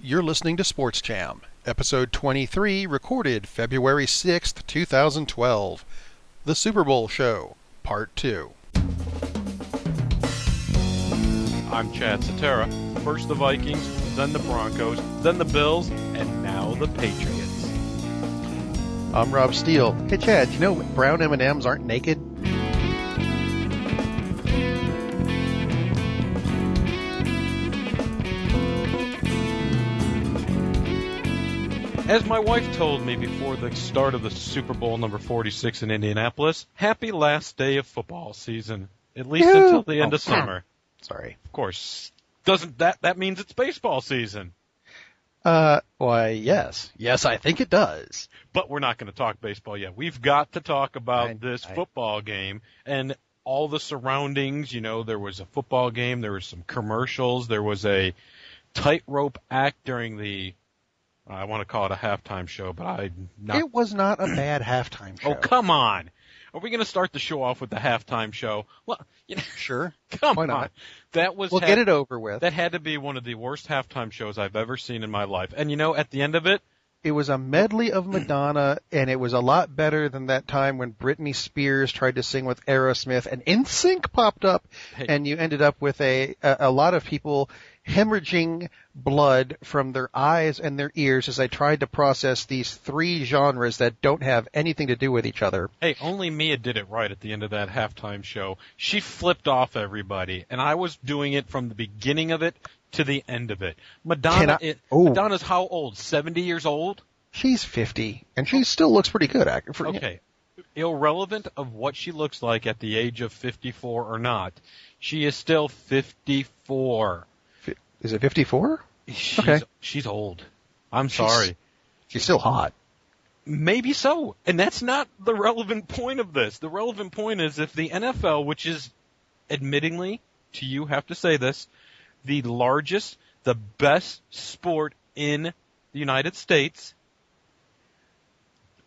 You're listening to Sports Jam, episode 23, recorded February 6th, 2012. The Super Bowl Show, Part 2. I'm Chad Cetera. First the Vikings, then the Broncos, then the Bills, and now the Patriots. I'm Rob Steele. Hey Chad, you know brown M&Ms aren't naked? As my wife told me before the start of the Super Bowl number 46 in Indianapolis, happy last day of football season, at least until the end of summer. Sorry. Of course. Doesn't that means it's baseball season? Why, yes. Yes, I think it does. But we're not going to talk baseball yet. We've got to talk about this football game and all the surroundings. You know, there was a football game, there was some commercials, there was a tightrope act during the I want to call it a halftime show, but It was not a bad halftime show. Oh, come on. Are we going to start the show off with the halftime show? Well, sure. Come Why on. not? We'll get it over with. That had to be one of the worst halftime shows I've ever seen in my life. And at the end of it, it was a medley of Madonna, and it was a lot better than that time when Britney Spears tried to sing with Aerosmith, and NSYNC popped up, and you ended up with a lot of people hemorrhaging blood from their eyes and their ears as they tried to process these three genres that don't have anything to do with each other. Hey, only Mia did it right at the end of that halftime show. She flipped off everybody, and I was doing it from the beginning of it to the end of it. Madonna's how old? 70 years old? She's 50, and she still looks pretty good. Okay. Irrelevant of what she looks like at the age of 54 or not, she is still 54. Is it 54? She's old. I'm sorry. She's still hot. Maybe so. And that's not the relevant point of this. The relevant point is if the NFL, which is, admittingly, to you have to say this, the largest, the best sport in the United States,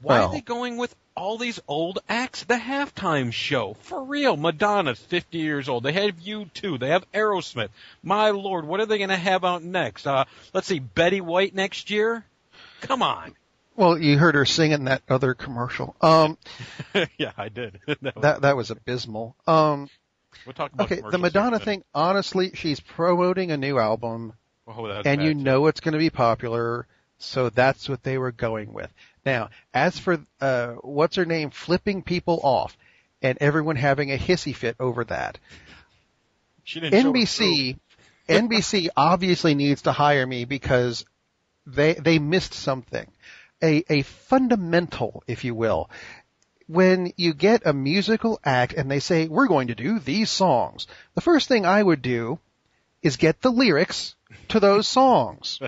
why are they going with all these old acts? The halftime show. For real. Madonna's 50 years old. They have U2. They have Aerosmith. My Lord, what are they going to have out next? Let's see, Betty White next year? Come on. Well, you heard her singing that other commercial. Yeah, I did. That was abysmal. We'll talk about the Madonna thing, honestly, she's promoting a new album, and you know it's going to be popular, so that's what they were going with. Now, as for what's her name flipping people off and everyone having a hissy fit over that, NBC obviously needs to hire me because they missed something, a fundamental, if you will. When you get a musical act and they say, we're going to do these songs, the first thing I would do is get the lyrics to those songs.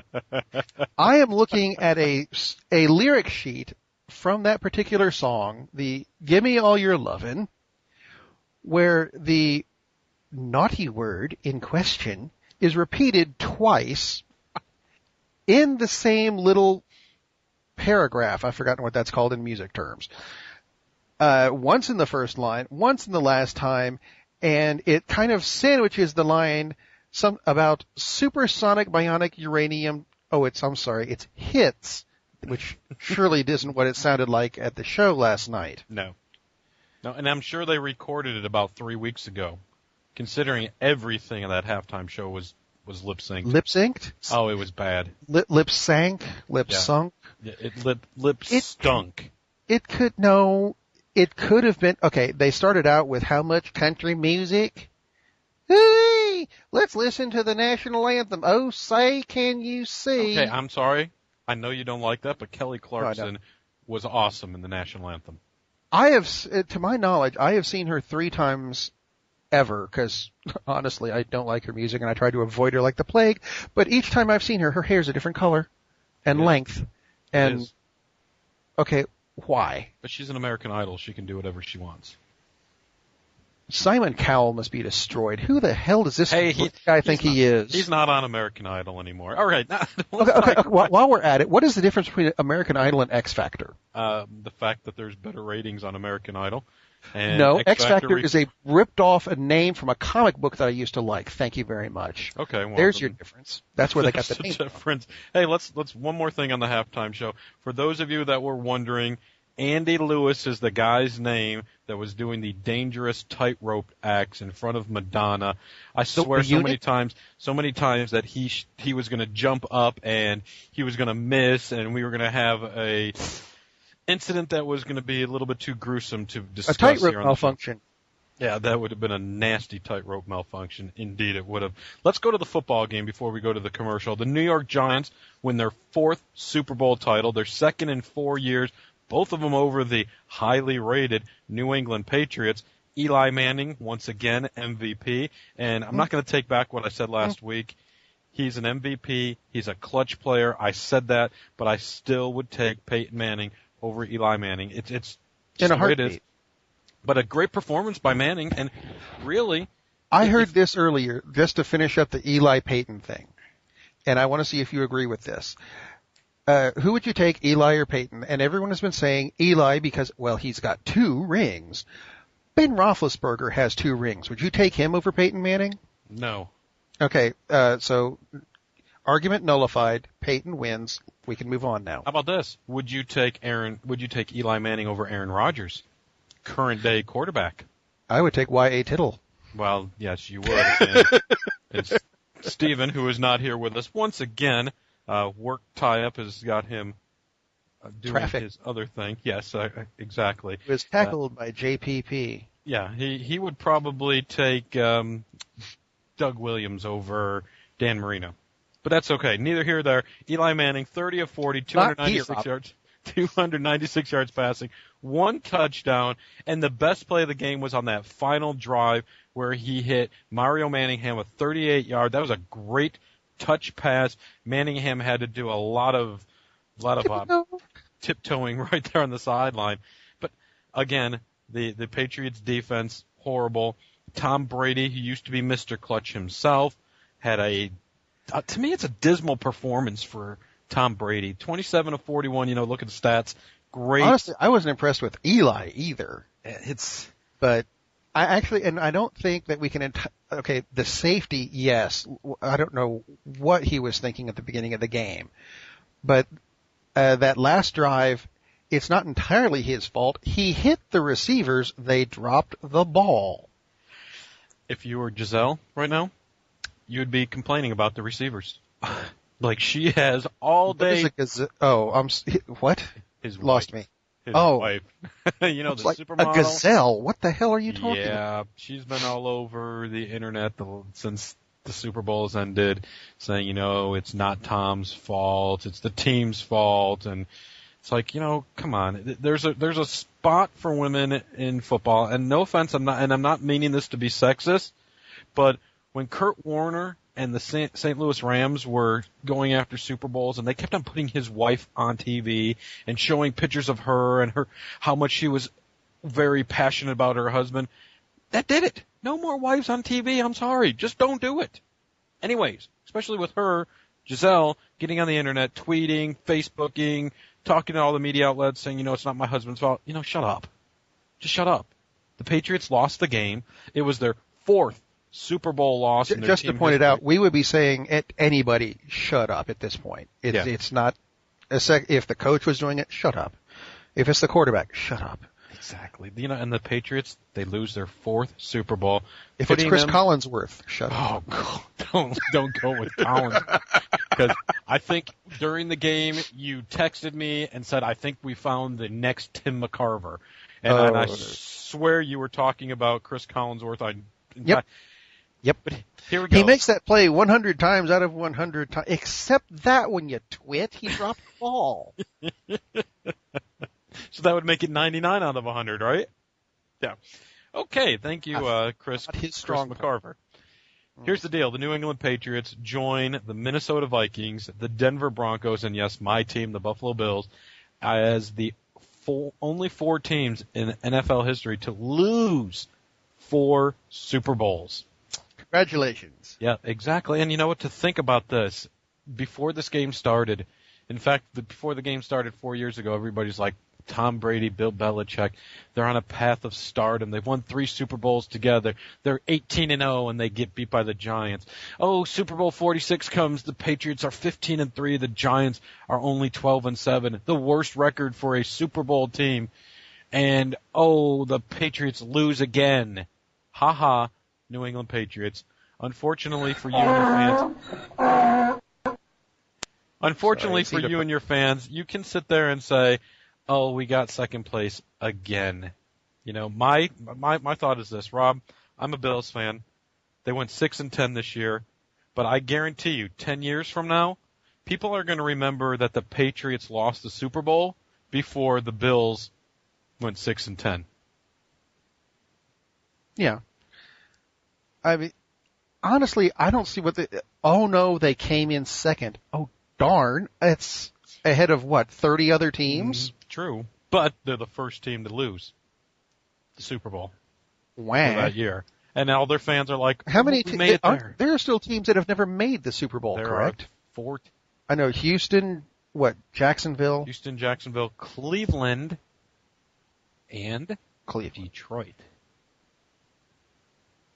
I am looking at a lyric sheet from that particular song, the Gimme All Your Lovin', where the naughty word in question is repeated twice in the same little paragraph. I've forgotten what that's called in music terms. Once in the first line, once in the last time, and it kind of sandwiches the line about supersonic bionic uranium. It's hits, which surely isn't what it sounded like at the show last night. No, and I'm sure they recorded it about 3 weeks ago, considering everything in that halftime show was lip-synced. Lip-synced? Oh, it was bad. Lip-sank? Lip-sunk? Yeah, lip-stunk. It could have been, they started out with how much country music? Hey, let's listen to the national anthem. Oh, say, can you see? Okay, I'm sorry. I know you don't like that, but Kelly Clarkson was awesome in the national anthem. To my knowledge, I have seen her 3 times ever, because honestly, I don't like her music and I try to avoid her like the plague, but each time I've seen her hair's a different color and length. And, why? But she's an American Idol. She can do whatever she wants. Simon Cowell must be destroyed. Who the hell does this guy think he is? He's not on American Idol anymore. All right. Okay. While we're at it, what is the difference between American Idol and X Factor? The fact that there's better ratings on American Idol. And No, X Factor is a ripped off a name from a comic book that I used to like. Thank you very much. Okay, well, there's your difference. That's where they got the name difference. Hey, let's one more thing on the halftime show. For those of you that were wondering, Andy Lewis is the guy's name that was doing the dangerous tightrope acts in front of Madonna. I swear so many times that he was going to jump up and he was going to miss, and we were going to have a incident that was going to be a little bit too gruesome to discuss. A tightrope here on malfunction. Yeah, that would have been a nasty tightrope malfunction. Indeed, it would have. Let's go to the football game before we go to the commercial. The New York Giants win their 4th Super Bowl title, their 2nd in 4 years, both of them over the highly rated New England Patriots. Eli Manning, once again, MVP. And I'm not going to take back what I said last week. He's an MVP. He's a clutch player. I said that, but I still would take Peyton Manning over Eli Manning. It's in a heartbeat. It is. But a great performance by Manning, and really... I heard this earlier, just to finish up the Eli Peyton thing, and I want to see if you agree with this. Who would you take, Eli or Peyton? And everyone has been saying Eli because, well, he's got 2 rings. Ben Roethlisberger has 2 rings. Would you take him over Peyton Manning? No. Okay, so argument nullified. Peyton wins. We can move on now. How about this? Would you take Eli Manning over Aaron Rodgers, current day quarterback? I would take Y.A. Tittle. Well, yes, you would. And it's Steven, who is not here with us once again. Work tie-up has got him doing his other thing. Yes, exactly. He was tackled by JPP. Yeah, he would probably take Doug Williams over Dan Marino. But that's okay. Neither here nor there. Eli Manning, 30 of 40, 296 yards. 296 yards passing, 1 touchdown, and the best play of the game was on that final drive where he hit Mario Manningham with 38-yard. That was a great touch pass. Manningham had to do a lot of tiptoeing right there on the sideline. But again, the Patriots defense, horrible. Tom Brady, who used to be Mr. Clutch himself, had to me it's a dismal performance for Tom Brady. 27 of 41, look at the stats. Great. Honestly, I wasn't impressed with Eli either. But I don't think that we can, the safety, yes. I don't know what he was thinking at the beginning of the game. But that last drive, it's not entirely his fault. He hit the receivers. They dropped the ball. If you were Giselle right now, you'd be complaining about the receivers. Like she has all day. What? His lost me. His wife. The like supermodel. A gazelle. What the hell are you talking about? Yeah, she's been all over the internet since the Super Bowl has ended, saying, it's not Tom's fault, it's the team's fault, and it's like, come on. There's a spot for women in football, and no offense, I'm not meaning this to be sexist, but when Kurt Warner and the St. Louis Rams were going after Super Bowls, and they kept on putting his wife on TV and showing pictures of her and how much she was very passionate about her husband. That did it. No more wives on TV. I'm sorry. Just don't do it. Anyways, especially with her, Giselle, getting on the internet, tweeting, Facebooking, talking to all the media outlets, saying, it's not my husband's fault. Shut up. Just shut up. The Patriots lost the game. It was their 4th Super Bowl loss. Just to point it out, we would be saying anybody, shut up at this point. It's not if the coach was doing it, shut up. If it's the quarterback, shut up. Exactly. And the Patriots, they lose their 4th Super Bowl. If it's Chris Collinsworth, shut up. Oh, God, don't go with Collins. Because I think during the game you texted me and said, I think we found the next Tim McCarver. And I swear you were talking about Chris Collinsworth. Yep. But here we go. He makes that play 100 times out of 100 times, except that when you twit, he dropped the ball. So that would make it 99 out of 100, right? Yeah. Okay, thank you, Chris McCarver. Here's the deal. The New England Patriots join the Minnesota Vikings, the Denver Broncos, and yes, my team, the Buffalo Bills, as the only 4 teams in NFL history to lose 4 Super Bowls. Congratulations. Yeah, exactly. And you know what? To think about this, before this game started, in fact, before the game started 4 years ago, everybody's like, Tom Brady, Bill Belichick. They're on a path of stardom. They've won 3 Super Bowls together. They're 18-0 and they get beat by the Giants. Oh, Super Bowl 46 comes. The Patriots are 15-3. The Giants are only 12-7. The worst record for a Super Bowl team. And, oh, the Patriots lose again. Ha-ha, New England Patriots. Unfortunately for you and your fans, you can sit there and say, oh, we got second place again. You know, my thought is this, Rob. I'm a Bills fan. They went 6-10 this year, but I guarantee you, 10 years from now, people are going to remember that the Patriots lost the Super Bowl before the Bills went 6-10. Yeah. I mean, honestly, I don't see what oh no, they came in second. Oh darn, it's ahead of what, 30 other teams? True, but they're the first team to lose the Super Bowl for Wow. that year. And all their fans are like, How many we made it there. There are still teams that have never made the Super Bowl, There correct? are 4. I know Houston, Jacksonville? Houston, Jacksonville, Cleveland, and Cleveland. Detroit.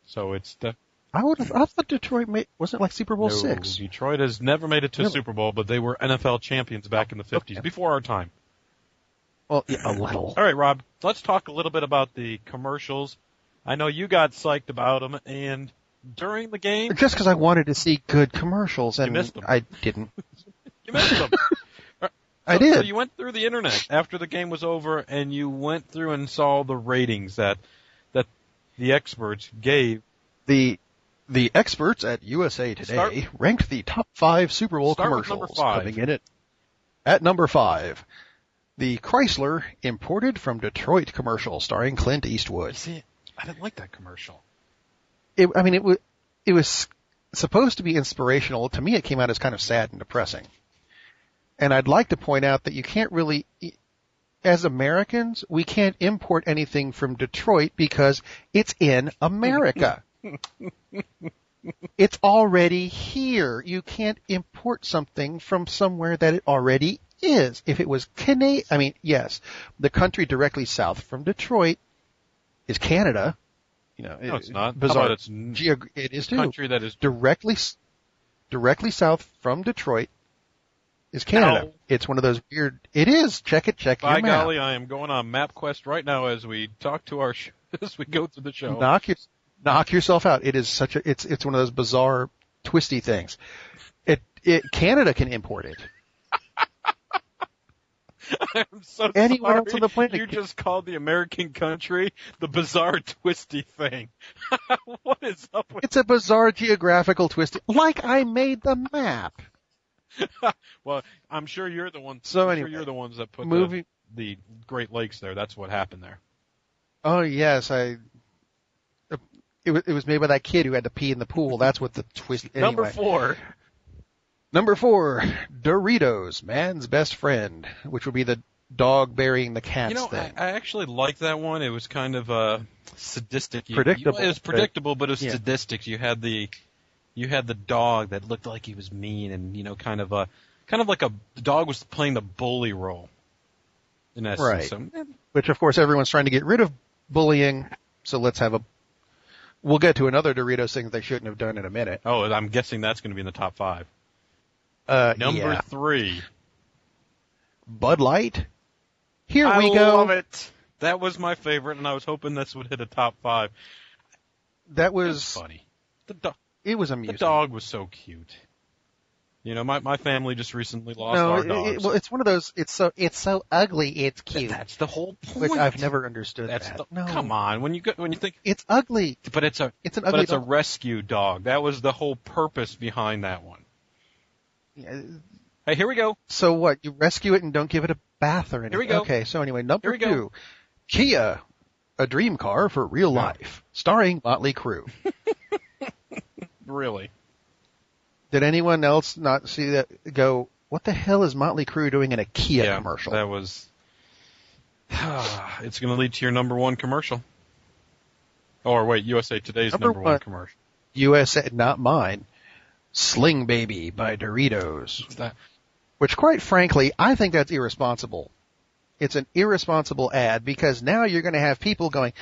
So it's the I thought Detroit wasn't like Super Bowl 6. Detroit has never made it to a Really? Super Bowl, but they were NFL champions back in the 50s, Okay. before our time. Well, yeah, a little. All right, Rob, let's talk a little bit about the commercials. I know you got psyched about them, and during the game, Just because I wanted to see good commercials, and You missed them. I didn't. you missed them. I did. So you went through the internet after the game was over, and you went through and saw the ratings that the experts gave. The experts at USA Today ranked the top 5 Super Bowl Start with commercials. number 5. Coming in at number 5, the Chrysler imported from Detroit commercial starring Clint Eastwood. See, I didn't like that commercial. It was supposed to be inspirational. To me, it came out as kind of sad and depressing. And I'd like to point out that you can't really, as Americans, we can't import anything from Detroit because it's in America. It's already here. You can't import something from somewhere that it already is. If it was yes, the country directly south from Detroit is Canada. You know, No, it's not. Bizarre. How about it's It is too. country that is Directly south from Detroit is Canada. No. It's one of those weird. It is. Check it. Check By your map. golly, I am going on MapQuest right now as we talk to our as we go through the show. Knock yourself out. It is it's one of those bizarre, twisty things. Canada can import it. I'm so Anyone sorry. else on the planet You can- just called the American country the bizarre twisty thing. What is up with? It's a bizarre geographical twist. Like I made the map. Well, I'm sure you're the one. So I'm anyway, sure you're the ones that put moving. the Great Lakes there. That's what happened there. Oh yes, It was made by that kid who had to pee in the pool. That's what the twist. Anyway. Number 4, Doritos, man's best friend, which would be the dog burying the cats thing. I actually liked that one. It was kind of sadistic. Predictable. It was predictable, but it was Yeah. sadistic. You had the dog that looked like he was mean, and kind of like the dog was playing the bully role. In essence, Right. So, Which of course everyone's trying to get rid of bullying. So we'll get to another Doritos thing that they shouldn't have done in a minute. oh, I'm guessing that's going to be in the top 5. Number 3. Bud Light. Here I we go. love it. That was my favorite, and I was hoping this would hit a top 5. That It was was funny. it was The amusing. dog was so cute. My family just recently lost our dogs. It's one of those. It's so ugly. It's cute. That's the whole point. Which I've never understood. No, Come on, when you think, it's ugly. but it's a dog. rescue dog. That was the whole purpose behind that one. Yeah. Hey, here we go. So what? You rescue it and don't give it a bath or anything. Here we go. Okay. So anyway, number Here we 2, go. Kia, a dream car for real life, starring Motley Crue. Really? Did anyone else not see that? Go, what the hell is Motley Crue doing in a Kia commercial? That was. It's going to lead to your number 1 commercial. Or wait, USA Today's number one commercial. USA, not mine. Sling Baby by Doritos. What's that? Which, quite frankly, I think that's irresponsible. It's an irresponsible ad because now you're going to have people going,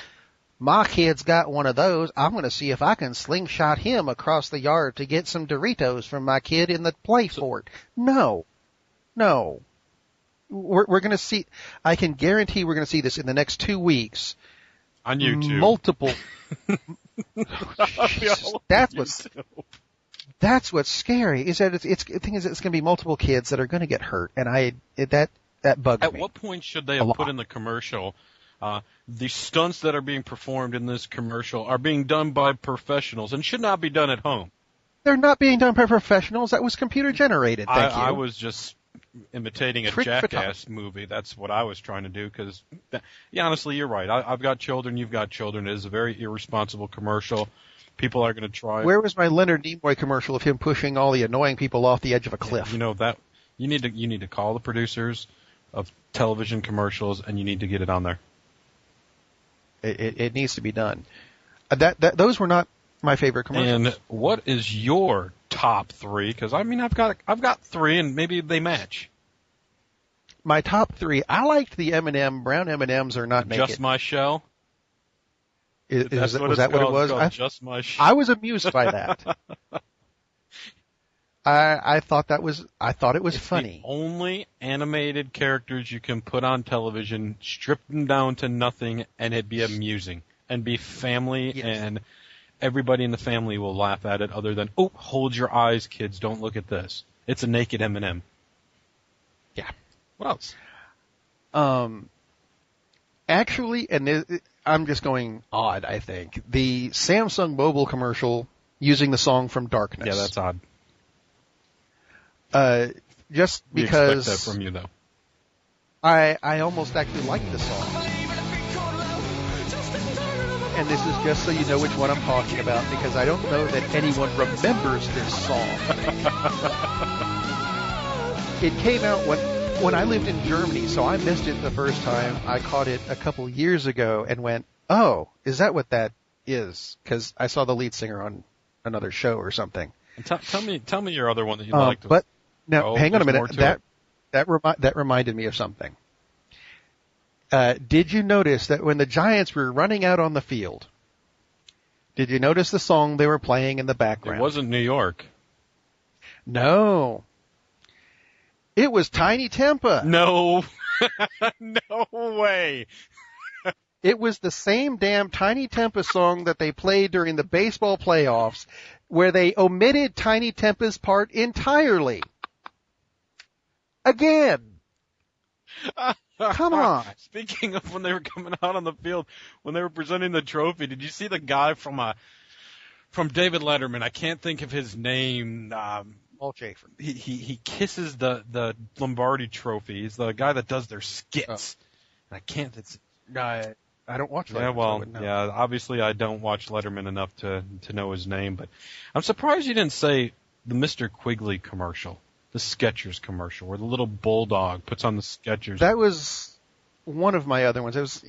my kid's got one of those. I'm going to see if I can slingshot him across the yard to get some Doritos from my kid in the play fort. No. We're going to see, I can guarantee we're going to see this in the next 2 weeks. On YouTube. Multiple. That's what's scary is that the thing is it's going to be multiple kids that are going to get hurt. And that bugs me. At what point should they have put in the commercial, the stunts that are being performed in this commercial are being done by professionals and should not be done at home? They're not being done by professionals. That was computer generated. Thank you. I was just imitating a Jackass movie. That's what I was trying to do because, honestly, you're right. I've got children. You've got children. It is a very irresponsible commercial. People are going to try. Where was my Leonard Nimoy commercial of him pushing all the annoying people off the edge of a cliff? You know that you need to call the producers of television commercials and you need to get it on there. It needs to be done. Those were not my favorite commercials. And what is your top three? Because I've got three, and maybe they match. My top three. I liked the M&M. Brown M&Ms are not naked. Just My Shell. Was that what it was? Just My Shell. I was amused by that. I thought it was funny. The only animated characters you can put on television, strip them down to nothing, and it'd be amusing and be family, yes. And everybody in the family will laugh at it. Other than, oh, hold your eyes, kids! Don't look at this. It's a naked M&M. Yeah. What else? Actually, and I'm just going odd. I think the Samsung Mobile commercial using the song from Darkness. Yeah, that's odd. Just we because expect that from you, though. I almost actually like the song. And this is just so you know which one I'm talking about, because I don't know that anyone remembers this song. It came out when I lived in Germany, so I missed it the first time. I caught it a couple years ago and went, oh, is that what that is? Because I saw the lead singer on another show or something. And tell me your other one that you liked. But now, hang on a minute. That reminded me of something. Did you notice that when the Giants were running out on the field, did you notice the song they were playing in the background? It wasn't New York. No. It was Tiny Tempa. No. No way. It was the same damn Tiny Tempa song that they played during the baseball playoffs, where they omitted Tiny Tempa's part entirely. Again. Come on. Speaking of when they were coming out on the field, when they were presenting the trophy, did you see the guy from David Letterman? I can't think of his name. Paul Schaefer. He kisses the Lombardi trophy. He's the guy that does their skits. And I can't. I don't watch Letterman. Yeah, well, so yeah. Obviously, I don't watch Letterman enough to know his name, but I'm surprised you didn't say the Mr. Quigley commercial. The Skechers commercial, where the little bulldog puts on the Skechers. That was one of my other ones. It was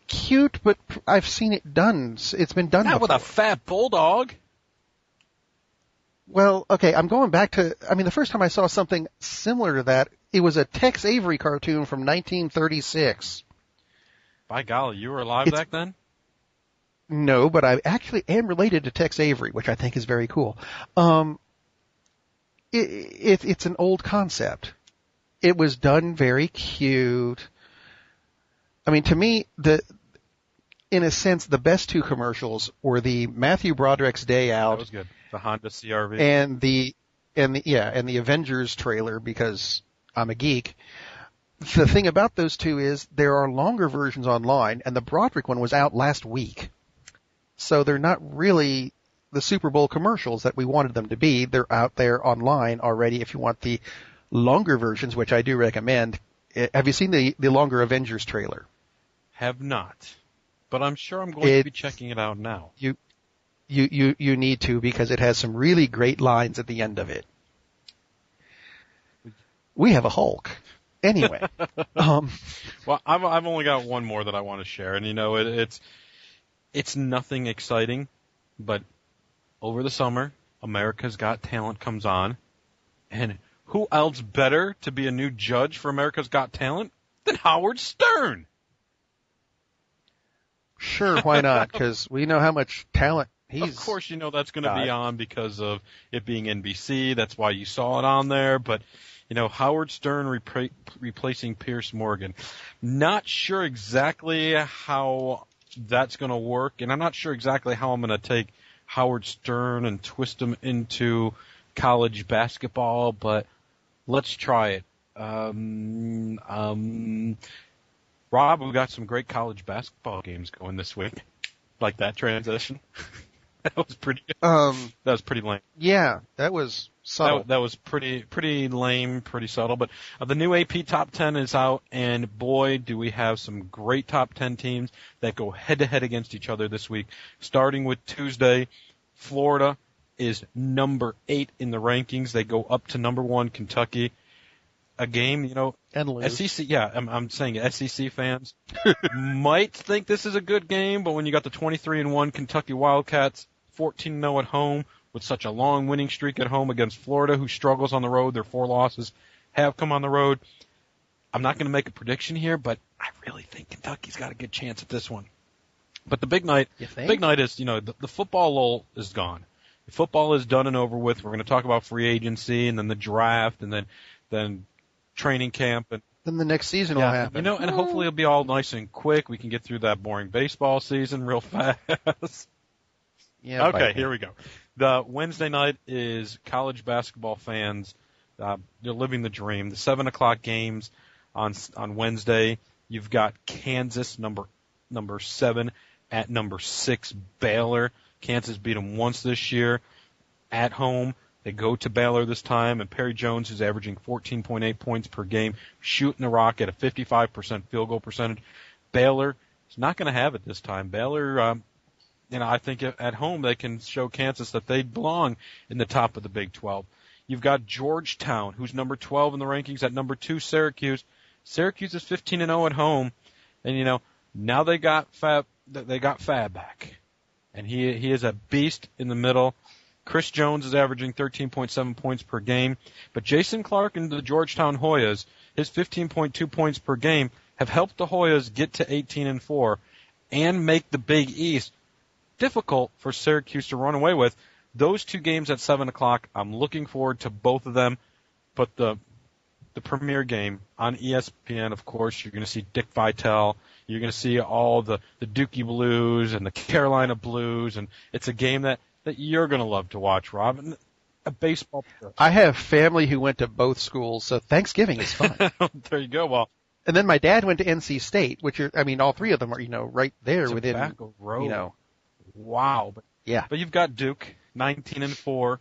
cute, but I've seen it done. It's been done Not before. with a fat bulldog. Well, okay, I'm going back to, the first time I saw something similar to that, it was a Tex Avery cartoon from 1936. By golly, you were alive back then? No, but I actually am related to Tex Avery, which I think is very cool. It's an old concept. It was done very cute. To me, in a sense, the best two commercials were the Matthew Broderick's Day Out. That was good. The Honda CR-V. And the Avengers trailer, because I'm a geek. The thing about those two is there are longer versions online, and the Broderick one was out last week. So they're not really the Super Bowl commercials that we wanted them to be. They're out there online already if you want the longer versions, which I do recommend. Have you seen the longer Avengers trailer? Have not. But I'm sure I'm going to be checking it out now. You need to, because it has some really great lines at the end of it. We have a Hulk. Anyway. Well, I've only got one more that I want to share, and it's nothing exciting, but over the summer, America's Got Talent comes on, and who else better to be a new judge for America's Got Talent Then Howard Stern. Sure, why not? Because we know how much talent he's... Of course, you know that's going to be on because of it being NBC. That's why you saw it on there. But, you know, Howard Stern replacing Pierce Morgan. Not sure exactly how that's going to work, and I'm not sure exactly how I'm going to take Howard Stern and twist him into college basketball, but let's try it. Rob, we've got some great college basketball games going this week. Like that transition. That was pretty. That was pretty lame. Yeah, that was subtle. That was pretty lame, pretty subtle. But the new AP Top 10 is out, and boy, do we have some great Top 10 teams that go head to head against each other this week. Starting with Tuesday, Florida is number 8 in the rankings. They go up to number 1, Kentucky. A game, you know, and lose. SEC. Yeah, I'm saying SEC fans might think this is a good game, but when you got the 23-1 Kentucky Wildcats, 14-0 at home, with such a long winning streak at home against Florida, who struggles on the road, their 4 losses have come on the road. I'm not going to make a prediction here, but I really think Kentucky's got a good chance at this one. But the big night, is, you know, the football lull is gone. The football is done and over with. We're going to talk about free agency and then the draft and then training camp, and then the next season will happen. You know, and hopefully it'll be all nice and quick. We can get through that boring baseball season real fast. Yeah. Okay, here we go. The Wednesday night is college basketball fans. They're living the dream. The 7:00 games on Wednesday. You've got Kansas number 7 at number 6 Baylor. Kansas beat them once this year at home. They go to Baylor this time, and Perry Jones is averaging 14.8 points per game, shooting the rock at a 55% field goal percentage. Baylor is not going to have it this time. Baylor, I think at home they can show Kansas that they belong in the top of the Big 12. You've got Georgetown, who's number 12 in the rankings, at number 2 Syracuse. Syracuse is 15-0 at home, and you know now they got Fab back, and he is a beast in the middle. Chris Jones is averaging 13.7 points per game, but Jason Clark and the Georgetown Hoyas, his 15.2 points per game, have helped the Hoyas get to 18-4 and make the Big East difficult for Syracuse to run away with. Those 2 games at 7:00, I'm looking forward to both of them, but the premier game on ESPN, of course, you're going to see Dick Vitale. You're going to see all the Dookie Blues and the Carolina Blues, and it's a game that you're going to love to watch, Rob. A baseball player. I have family who went to both schools, so Thanksgiving is fun. There you go. Well, and then my dad went to NC State, all 3 of them are, right there within, Tobacco Road. Wow. But, yeah. But you've got Duke, 19-4,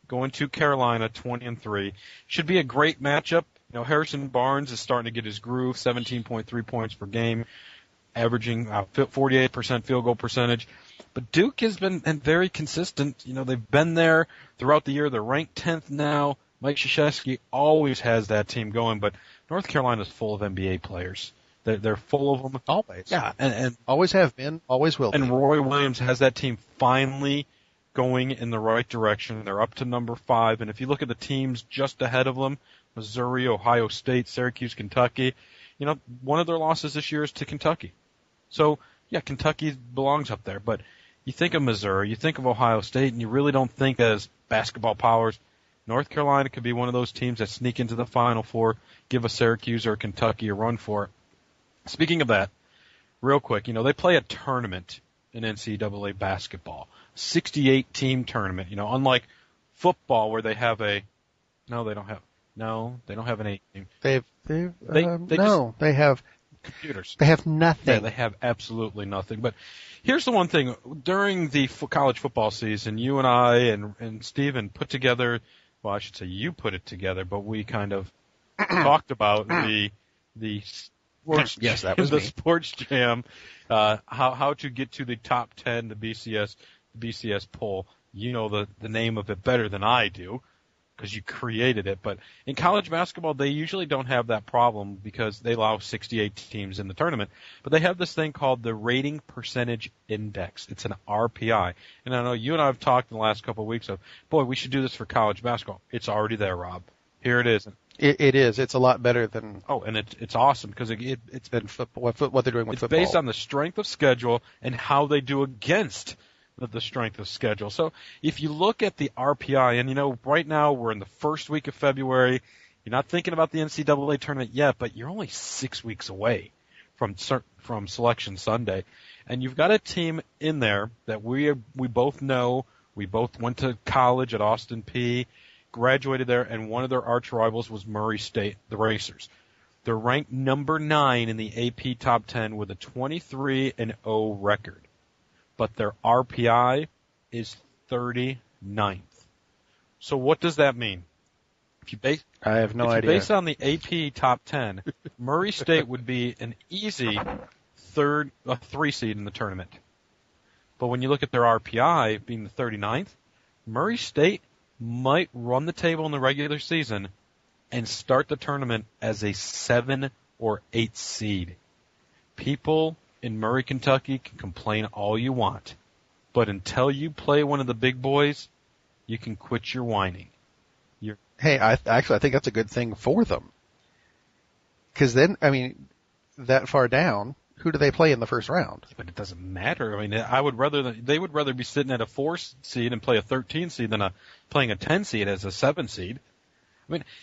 going to Carolina, 20-3. Should be a great matchup. You know, Harrison Barnes is starting to get his groove, 17.3 points per game, averaging 48% field goal percentage. But Duke has been very consistent. You know, they've been there throughout the year. They're ranked 10th now. Mike Krzyzewski always has that team going, but North Carolina's full of NBA players. They're full of them. Always. Yeah, and always have been, always will be. And Roy Williams has that team finally going in the right direction. They're up to number 5, and if you look at the teams just ahead of them, Missouri, Ohio State, Syracuse, Kentucky, you know, one of their losses this year is to Kentucky. So, yeah, Kentucky belongs up there, but you think of Missouri, you think of Ohio State, and you really don't think as basketball powers. North Carolina could be one of those teams that sneak into the Final Four, give a Syracuse or Kentucky a run for it. Speaking of that, real quick, you know, they play a tournament in NCAA basketball, 68-team tournament, you know, unlike football where they have they don't have an 8-team. They have computers. They have nothing. Yeah, they have absolutely nothing. But here's the one thing. During the college football season, you and I and Steven put together, well, I should say you put it together, but we kind of talked about the sports, yes, that was the me. Sports Jam, how to get to the top 10, the BCS poll. You know the name of it better than I do, because you created it. But in college basketball, they usually don't have that problem because they allow 68 teams in the tournament. But they have this thing called the Rating Percentage Index. It's an RPI. And I know you and I have talked in the last couple of weeks of, boy, we should do this for college basketball. It's already there, Rob. Here it is. It is. It's a lot better than. Oh, and it's awesome because it's been football. What they're doing with football. It's based on the strength of schedule and how they do against the strength of schedule. So if you look at the RPI, and right now we're in the first week of February. You're not thinking about the NCAA tournament yet, but you're only 6 weeks away from Selection Sunday, and you've got a team in there that we both know. We both went to college at Austin Peay, graduated there, and one of their arch rivals was Murray State, the Racers. They're ranked number 9 in the AP Top 10 with a 23-0 record, but their RPI is 39th. So what does that mean? I have no idea. Based on the AP Top 10, Murray State would be an easy 3 seed in the tournament. But when you look at their RPI being the 39th, Murray State might run the table in the regular season and start the tournament as a 7 or 8 seed. People in Murray, Kentucky can complain all you want, but until you play one of the big boys, you can quit your whining. Hey, I think that's a good thing for them. Because then, that far down, who do they play in the first round? But it doesn't matter. They would rather be sitting at a 4 seed and play a 13 seed than playing a 10 seed as a 7 seed.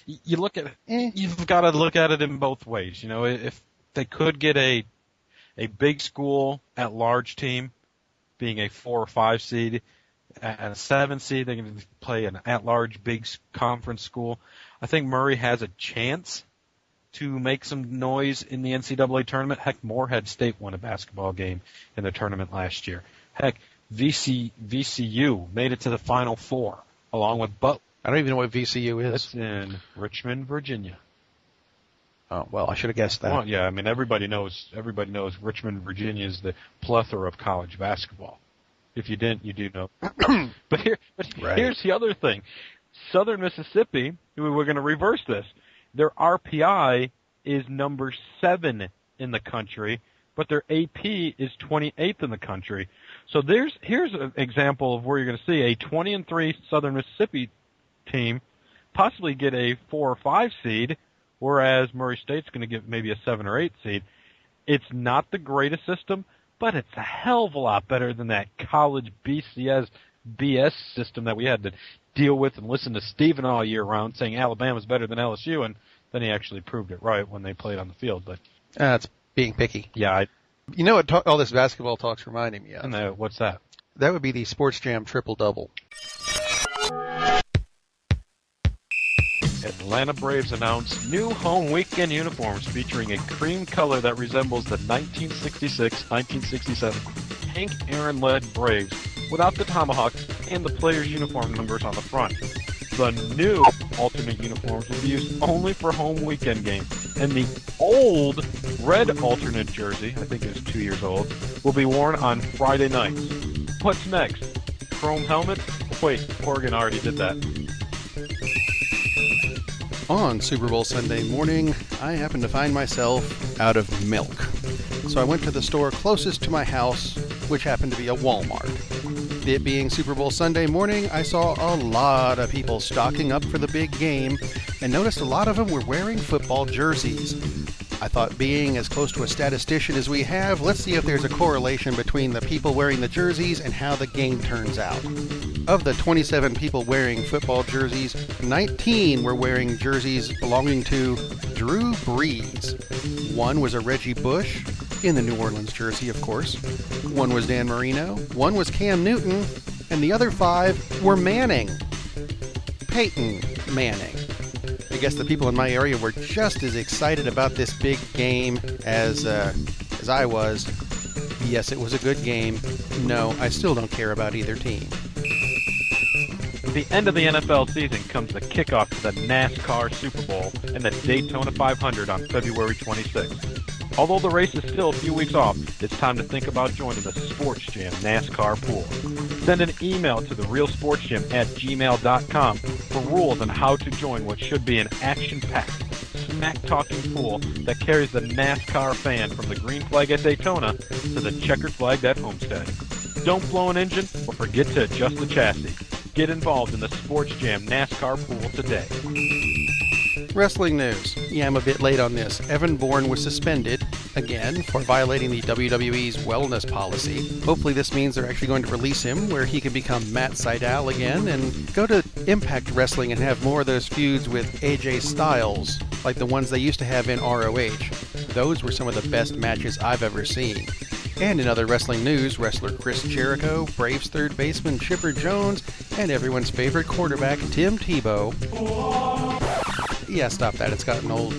You look at you've got to look at it in both ways. If they could get a big school at large team, being a 4 or 5 seed. At a 7 seed, they can play an at-large big conference school. I think Murray has a chance to make some noise in the NCAA tournament. Heck, Morehead State won a basketball game in the tournament last year. Heck, VCU made it to the Final Four, along with Butler. I don't even know what VCU is. It's in Richmond, Virginia. Oh, well, I should have guessed that. Well, yeah, everybody knows Richmond, Virginia is the plethora of college basketball. If you didn't, you do know. But here's the other thing. Southern Mississippi, we're going to reverse this. Their RPI is number 7 in the country, but their AP is 28th in the country. So here's an example of where you're going to see a 20-3 Southern Mississippi team possibly get a 4 or 5 seed, whereas Murray State's going to get maybe a 7 or 8 seed. It's not the greatest system, but it's a hell of a lot better than that college BS system that we had to deal with and listen to Steven all year round saying Alabama's better than LSU, and then he actually proved it right when they played on the field. But it's being picky. Yeah. You know what all this basketball talk's reminding me of? And what's that? That would be the Sports Jam triple-double. Atlanta Braves announced new home weekend uniforms featuring a cream color that resembles the 1966-1967 Hank Aaron-led Braves without the tomahawks and the players' uniform numbers on the front. The new alternate uniforms will be used only for home weekend games, and the old red alternate jersey, I think it's 2 years old, will be worn on Friday nights. What's next? Chrome helmet? Wait, Oregon already did that. On Super Bowl Sunday morning, I happened to find myself out of milk. So I went to the store closest to my house, which happened to be a Walmart. It being Super Bowl Sunday morning, I saw a lot of people stocking up for the big game and noticed a lot of them were wearing football jerseys. I thought, being as close to a statistician as we have, let's see if there's a correlation between the people wearing the jerseys and how the game turns out. Of the 27 people wearing football jerseys, 19 were wearing jerseys belonging to Drew Brees. One was a Reggie Bush, in the New Orleans jersey, of course. One was Dan Marino, one was Cam Newton, and the other 5 were Manning. Peyton Manning. I guess the people in my area were just as excited about this big game as I was. Yes, it was a good game. No, I still don't care about either team. At the end of the NFL season comes the kickoff to the NASCAR Super Bowl and the Daytona 500 on February 26th. Although the race is still a few weeks off, it's time to think about joining the Sports Jam NASCAR pool. Send an email to therealsportsjam@gmail.com for rules on how to join what should be an action-packed, smack-talking pool that carries the NASCAR fan from the green flag at Daytona to the checkered flag at Homestead. Don't blow an engine or forget to adjust the chassis. Get involved in the Sports Jam NASCAR pool today. Wrestling news. Yeah, I'm a bit late on this. Evan Bourne was suspended, again, for violating the WWE's wellness policy. Hopefully this means they're actually going to release him, where he can become Matt Sydal again, and go to Impact Wrestling and have more of those feuds with AJ Styles, like the ones they used to have in ROH. Those were some of the best matches I've ever seen. And in other wrestling news, wrestler Chris Jericho, Braves third baseman Chipper Jones, and everyone's favorite quarterback Tim Tebow, yeah, stop that, it's gotten old,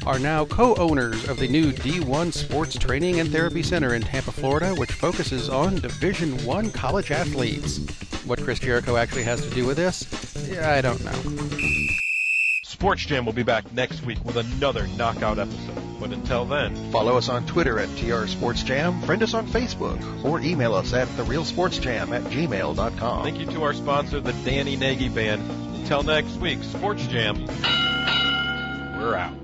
are now co-owners of the new D1 Sports Training and Therapy Center in Tampa, Florida, which focuses on Division I college athletes. What Chris Jericho actually has to do with this? Yeah, I don't know. Sports Jam will be back next week with another knockout episode. But until then, follow us on Twitter at TR Sports Jam, friend us on Facebook, or email us at therealsportsjam@gmail.com. Thank you to our sponsor, the Danny Nagy Band. Until next week, Sports Jam, we're out.